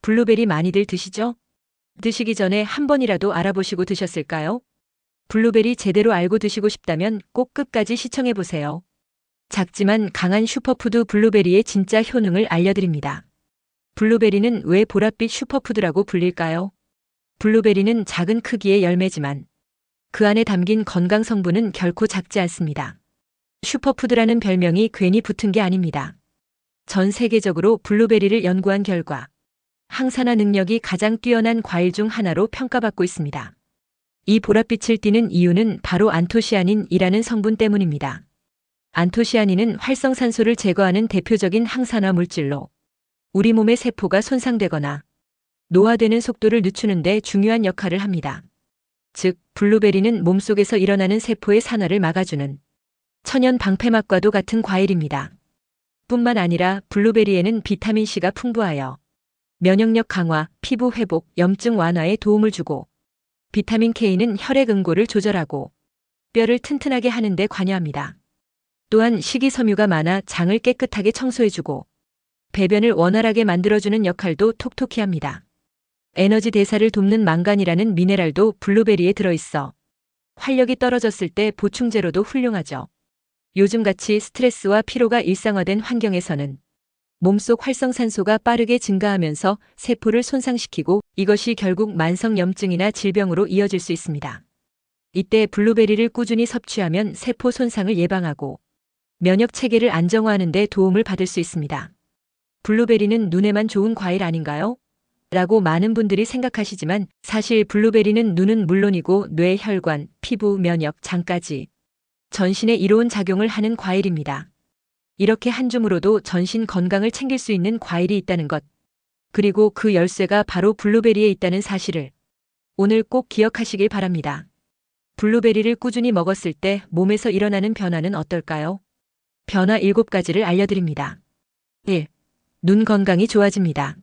블루베리 많이들 드시죠? 드시기 전에 한 번이라도 알아보시고 드셨을까요? 블루베리 제대로 알고 드시고 싶다면 꼭 끝까지 시청해보세요. 작지만 강한 슈퍼푸드 블루베리의 진짜 효능을 알려드립니다. 블루베리는 왜 보랏빛 슈퍼푸드라고 불릴까요? 블루베리는 작은 크기의 열매지만 그 안에 담긴 건강 성분은 결코 작지 않습니다. 슈퍼푸드라는 별명이 괜히 붙은 게 아닙니다. 전 세계적으로 블루베리를 연구한 결과 항산화 능력이 가장 뛰어난 과일 중 하나로 평가받고 있습니다. 이 보랏빛을 띠는 이유는 바로 안토시아닌이라는 성분 때문입니다. 안토시아닌은 활성산소를 제거하는 대표적인 항산화 물질로 우리 몸의 세포가 손상되거나 노화되는 속도를 늦추는 데 중요한 역할을 합니다. 즉, 블루베리는 몸속에서 일어나는 세포의 산화를 막아주는 천연 방패막과도 같은 과일입니다. 뿐만 아니라 블루베리에는 비타민C가 풍부하여 면역력 강화, 피부 회복, 염증 완화에 도움을 주고 비타민 K는 혈액 응고를 조절하고 뼈를 튼튼하게 하는 데 관여합니다. 또한 식이섬유가 많아 장을 깨끗하게 청소해주고 배변을 원활하게 만들어주는 역할도 톡톡히 합니다. 에너지 대사를 돕는 망간이라는 미네랄도 블루베리에 들어있어 활력이 떨어졌을 때 보충제로도 훌륭하죠. 요즘같이 스트레스와 피로가 일상화된 환경에서는 몸속 활성산소가 빠르게 증가하면서 세포를 손상시키고 이것이 결국 만성염증이나 질병으로 이어질 수 있습니다. 이때 블루베리를 꾸준히 섭취하면 세포 손상을 예방하고 면역 체계를 안정화하는 데 도움을 받을 수 있습니다. 블루베리는 눈에만 좋은 과일 아닌가요? 라고 많은 분들이 생각하시지만 사실 블루베리는 눈은 물론이고 뇌, 혈관, 피부, 면역, 장까지 전신에 이로운 작용을 하는 과일입니다. 이렇게 한 줌으로도 전신 건강을 챙길 수 있는 과일이 있다는 것, 그리고 그 열쇠가 바로 블루베리에 있다는 사실을 오늘 꼭 기억하시길 바랍니다. 블루베리를 꾸준히 먹었을 때 몸에서 일어나는 변화는 어떨까요? 변화 7가지를 알려드립니다. 1. 눈 건강이 좋아집니다.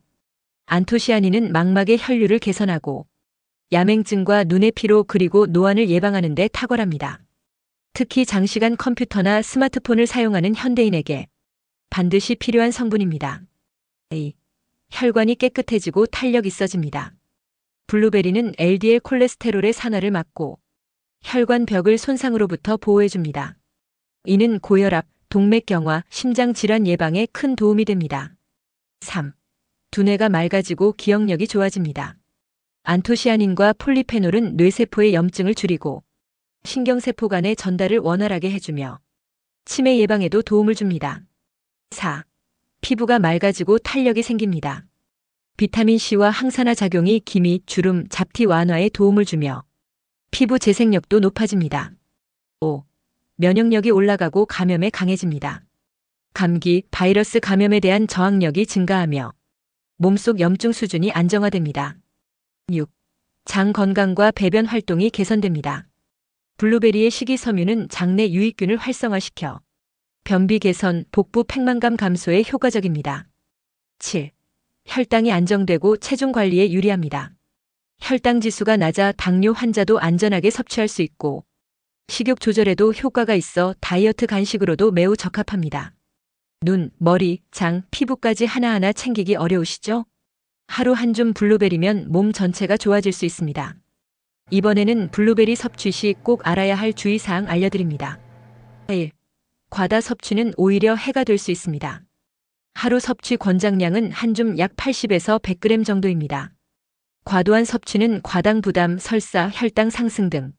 안토시아닌은 망막의 혈류를 개선하고 야맹증과 눈의 피로 그리고 노안을 예방하는 데 탁월합니다. 특히 장시간 컴퓨터나 스마트폰을 사용하는 현대인에게 반드시 필요한 성분입니다. 2. 혈관이 깨끗해지고 탄력 있어집니다. 블루베리는 LDL 콜레스테롤의 산화를 막고 혈관 벽을 손상으로부터 보호해줍니다. 이는 고혈압, 동맥경화, 심장질환 예방에 큰 도움이 됩니다. 3. 두뇌가 맑아지고 기억력이 좋아집니다. 안토시아닌과 폴리페놀은 뇌세포의 염증을 줄이고 신경세포 간의 전달을 원활하게 해주며 치매 예방에도 도움을 줍니다. 4. 피부가 맑아지고 탄력이 생깁니다. 비타민C와 항산화 작용이 기미, 주름, 잡티 완화에 도움을 주며 피부 재생력도 높아집니다. 5. 면역력이 올라가고 감염에 강해집니다. 감기, 바이러스 감염에 대한 저항력이 증가하며 몸속 염증 수준이 안정화됩니다. 6. 장 건강과 배변 활동이 개선됩니다. 블루베리의 식이섬유는 장내 유익균을 활성화시켜 변비 개선, 복부 팽만감 감소에 효과적입니다. 7. 혈당이 안정되고 체중 관리에 유리합니다. 혈당 지수가 낮아 당뇨 환자도 안전하게 섭취할 수 있고 식욕 조절에도 효과가 있어 다이어트 간식으로도 매우 적합합니다. 눈, 머리, 장, 피부까지 하나하나 챙기기 어려우시죠? 하루 한 줌 블루베리면 몸 전체가 좋아질 수 있습니다. 이번에는 블루베리 섭취 시 꼭 알아야 할 주의사항 알려드립니다. 1. 과다 섭취는 오히려 해가 될 수 있습니다. 하루 섭취 권장량은 한 줌 약 80에서 100g 정도입니다. 과도한 섭취는 과당 부담, 설사, 혈당 상승 등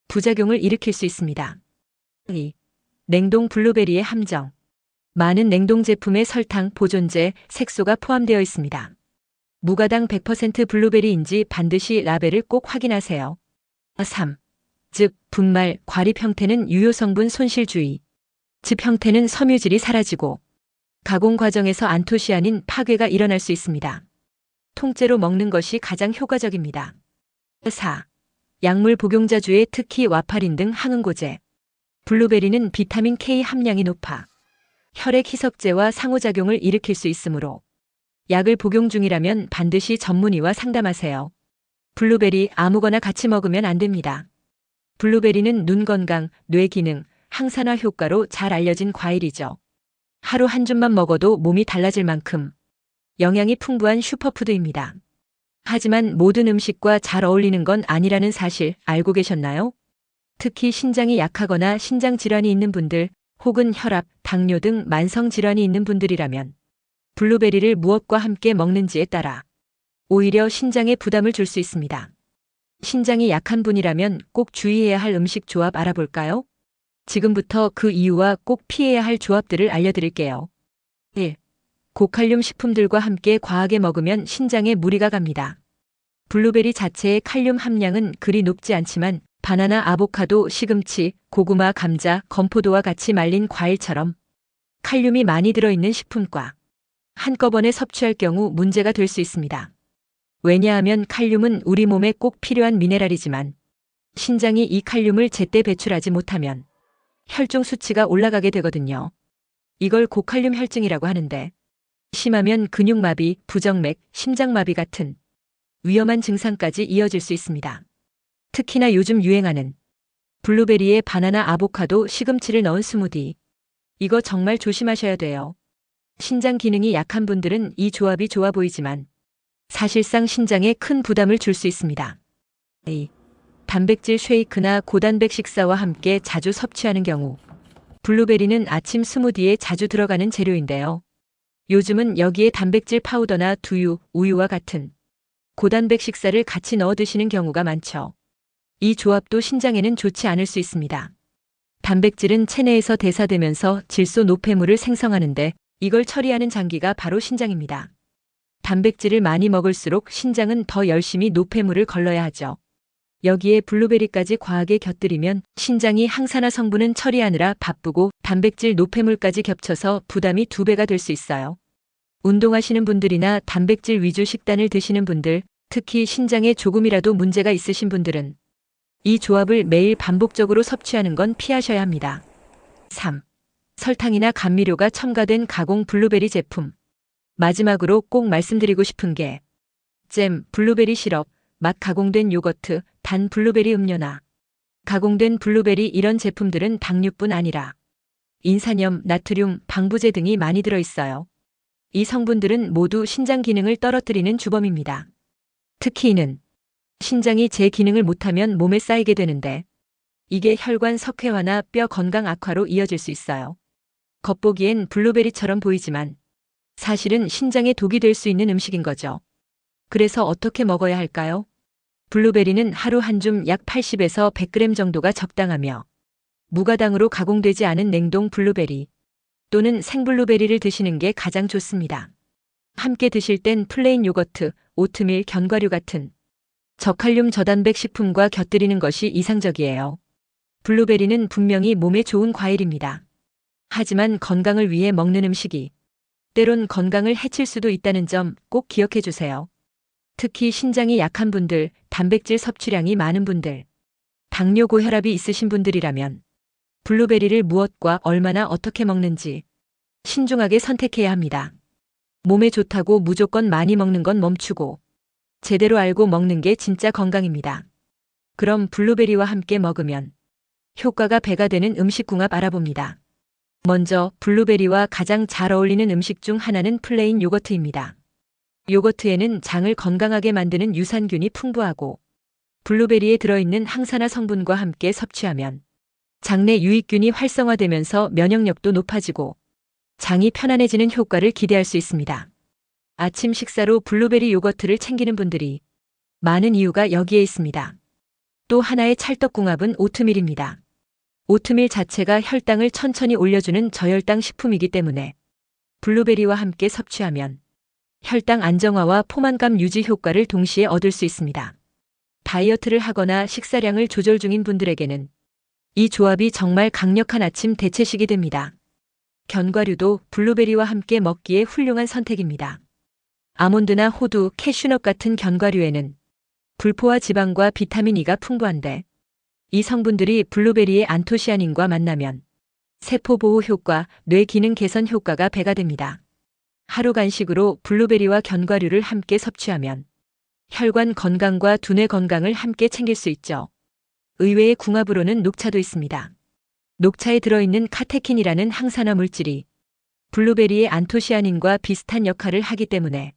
부작용을 일으킬 수 있습니다. 2. 냉동 블루베리의 함정. 많은 냉동 제품에 설탕, 보존제, 색소가 포함되어 있습니다. 무가당 100% 블루베리인지 반드시 라벨을 꼭 확인하세요. 3. 즙, 분말, 과립 형태는 유효 성분 손실 주의. 즙 형태는 섬유질이 사라지고 가공 과정에서 안토시아닌 파괴가 일어날 수 있습니다. 통째로 먹는 것이 가장 효과적입니다. 4. 약물 복용자주에 특히 와파린 등 항응고제. 블루베리는 비타민 K 함량이 높아 혈액 희석제와 상호작용을 일으킬 수 있으므로 약을 복용 중이라면 반드시 전문의와 상담하세요. 블루베리 아무거나 같이 먹으면 안 됩니다. 블루베리는 눈 건강, 뇌 기능, 항산화 효과로 잘 알려진 과일이죠. 하루 한 줌만 먹어도 몸이 달라질 만큼 영양이 풍부한 슈퍼푸드입니다. 하지만 모든 음식과 잘 어울리는 건 아니라는 사실 알고 계셨나요? 특히 신장이 약하거나 신장 질환이 있는 분들, 혹은 혈압, 당뇨 등 만성 질환이 있는 분들이라면 블루베리를 무엇과 함께 먹는지에 따라 오히려 신장에 부담을 줄 수 있습니다. 신장이 약한 분이라면 꼭 주의해야 할 음식 조합 알아볼까요? 지금부터 그 이유와 꼭 피해야 할 조합들을 알려드릴게요. 1. 고칼륨 식품들과 함께 과하게 먹으면 신장에 무리가 갑니다. 블루베리 자체의 칼륨 함량은 그리 높지 않지만 바나나, 아보카도, 시금치, 고구마, 감자, 건포도와 같이 말린 과일처럼 칼륨이 많이 들어있는 식품과 한꺼번에 섭취할 경우 문제가 될 수 있습니다. 왜냐하면 칼륨은 우리 몸에 꼭 필요한 미네랄이지만 신장이 이 칼륨을 제때 배출하지 못하면 혈중 수치가 올라가게 되거든요. 이걸 고칼륨 혈증이라고 하는데 심하면 근육마비, 부정맥, 심장마비 같은 위험한 증상까지 이어질 수 있습니다. 특히나 요즘 유행하는 블루베리에 바나나, 아보카도, 시금치를 넣은 스무디. 이거 정말 조심하셔야 돼요. 신장 기능이 약한 분들은 이 조합이 좋아 보이지만 사실상 신장에 큰 부담을 줄 수 있습니다. 2. 단백질 쉐이크나 고단백 식사와 함께 자주 섭취하는 경우 블루베리는 아침 스무디에 자주 들어가는 재료인데요. 요즘은 여기에 단백질 파우더나 두유, 우유와 같은 고단백 식사를 같이 넣어 드시는 경우가 많죠. 이 조합도 신장에는 좋지 않을 수 있습니다. 단백질은 체내에서 대사되면서 질소 노폐물을 생성하는데 이걸 처리하는 장기가 바로 신장입니다. 단백질을 많이 먹을수록 신장은 더 열심히 노폐물을 걸러야 하죠. 여기에 블루베리까지 과하게 곁들이면 신장이 항산화 성분은 처리하느라 바쁘고 단백질 노폐물까지 겹쳐서 부담이 2배가 될 수 있어요. 운동하시는 분들이나 단백질 위주 식단을 드시는 분들, 특히 신장에 조금이라도 문제가 있으신 분들은 이 조합을 매일 반복적으로 섭취하는 건 피하셔야 합니다. 3. 설탕이나 감미료가 첨가된 가공 블루베리 제품. 마지막으로 꼭 말씀드리고 싶은 게 잼, 블루베리 시럽, 맛 가공된 요거트, 단 블루베리 음료나 가공된 블루베리 이런 제품들은 당류뿐 아니라 인산염, 나트륨, 방부제 등이 많이 들어있어요. 이 성분들은 모두 신장 기능을 떨어뜨리는 주범입니다. 특히 이는 신장이 제 기능을 못하면 몸에 쌓이게 되는데 이게 혈관 석회화나 뼈 건강 악화로 이어질 수 있어요. 겉보기엔 블루베리처럼 보이지만 사실은 신장에 독이 될 수 있는 음식인 거죠. 그래서 어떻게 먹어야 할까요? 블루베리는 하루 한 줌 약 80에서 100g 정도가 적당하며 무가당으로 가공되지 않은 냉동 블루베리 또는 생블루베리를 드시는 게 가장 좋습니다. 함께 드실 땐 플레인 요거트, 오트밀, 견과류 같은 저칼륨 저단백 식품과 곁들이는 것이 이상적이에요. 블루베리는 분명히 몸에 좋은 과일입니다. 하지만 건강을 위해 먹는 음식이 때론 건강을 해칠 수도 있다는 점 꼭 기억해 주세요. 특히 신장이 약한 분들, 단백질 섭취량이 많은 분들, 당뇨 고혈압이 있으신 분들이라면 블루베리를 무엇과 얼마나 어떻게 먹는지 신중하게 선택해야 합니다. 몸에 좋다고 무조건 많이 먹는 건 멈추고 제대로 알고 먹는 게 진짜 건강입니다. 그럼 블루베리와 함께 먹으면 효과가 배가 되는 음식궁합 알아봅니다. 먼저 블루베리와 가장 잘 어울리는 음식 중 하나는 플레인 요거트입니다. 요거트에는 장을 건강하게 만드는 유산균이 풍부하고 블루베리에 들어있는 항산화 성분과 함께 섭취하면 장내 유익균이 활성화되면서 면역력도 높아지고 장이 편안해지는 효과를 기대할 수 있습니다. 아침 식사로 블루베리 요거트를 챙기는 분들이 많은 이유가 여기에 있습니다. 또 하나의 찰떡궁합은 오트밀입니다. 오트밀 자체가 혈당을 천천히 올려주는 저혈당 식품이기 때문에 블루베리와 함께 섭취하면 혈당 안정화와 포만감 유지 효과를 동시에 얻을 수 있습니다. 다이어트를 하거나 식사량을 조절 중인 분들에게는 이 조합이 정말 강력한 아침 대체식이 됩니다. 견과류도 블루베리와 함께 먹기에 훌륭한 선택입니다. 아몬드나 호두, 캐슈넛 같은 견과류에는 불포화 지방과 비타민 E가 풍부한데 이 성분들이 블루베리의 안토시아닌과 만나면 세포 보호 효과, 뇌 기능 개선 효과가 배가 됩니다. 하루 간식으로 블루베리와 견과류를 함께 섭취하면 혈관 건강과 두뇌 건강을 함께 챙길 수 있죠. 의외의 궁합으로는 녹차도 있습니다. 녹차에 들어있는 카테킨이라는 항산화 물질이 블루베리의 안토시아닌과 비슷한 역할을 하기 때문에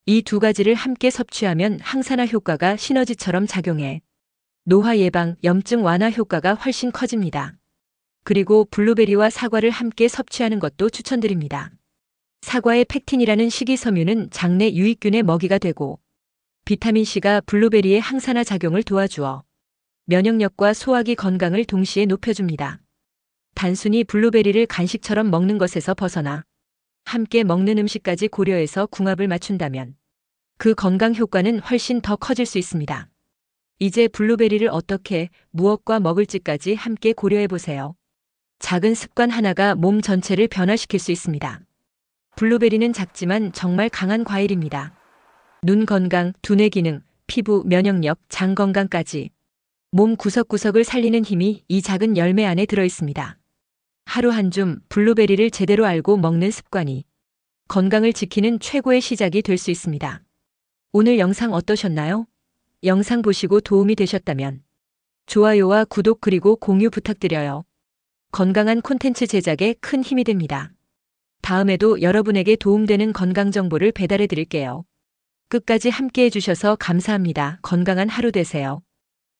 이 두 가지를 함께 섭취하면 항산화 효과가 시너지처럼 작용해 노화 예방, 염증 완화 효과가 훨씬 커집니다. 그리고 블루베리와 사과를 함께 섭취하는 것도 추천드립니다. 사과의 펙틴이라는 식이섬유는 장내 유익균의 먹이가 되고 비타민C가 블루베리의 항산화 작용을 도와주어 면역력과 소화기 건강을 동시에 높여줍니다. 단순히 블루베리를 간식처럼 먹는 것에서 벗어나 함께 먹는 음식까지 고려해서 궁합을 맞춘다면 그 건강 효과는 훨씬 더 커질 수 있습니다. 이제 블루베리를 어떻게, 무엇과 먹을지까지 함께 고려해 보세요. 작은 습관 하나가 몸 전체를 변화시킬 수 있습니다. 블루베리는 작지만 정말 강한 과일입니다. 눈 건강, 두뇌 기능, 피부, 면역력, 장 건강까지 몸 구석구석을 살리는 힘이 이 작은 열매 안에 들어 있습니다. 하루 한 줌 블루베리를 제대로 알고 먹는 습관이 건강을 지키는 최고의 시작이 될 수 있습니다. 오늘 영상 어떠셨나요? 영상 보시고 도움이 되셨다면 좋아요와 구독 그리고 공유 부탁드려요. 건강한 콘텐츠 제작에 큰 힘이 됩니다. 다음에도 여러분에게 도움되는 건강 정보를 배달해 드릴게요. 끝까지 함께 해주셔서 감사합니다. 건강한 하루 되세요.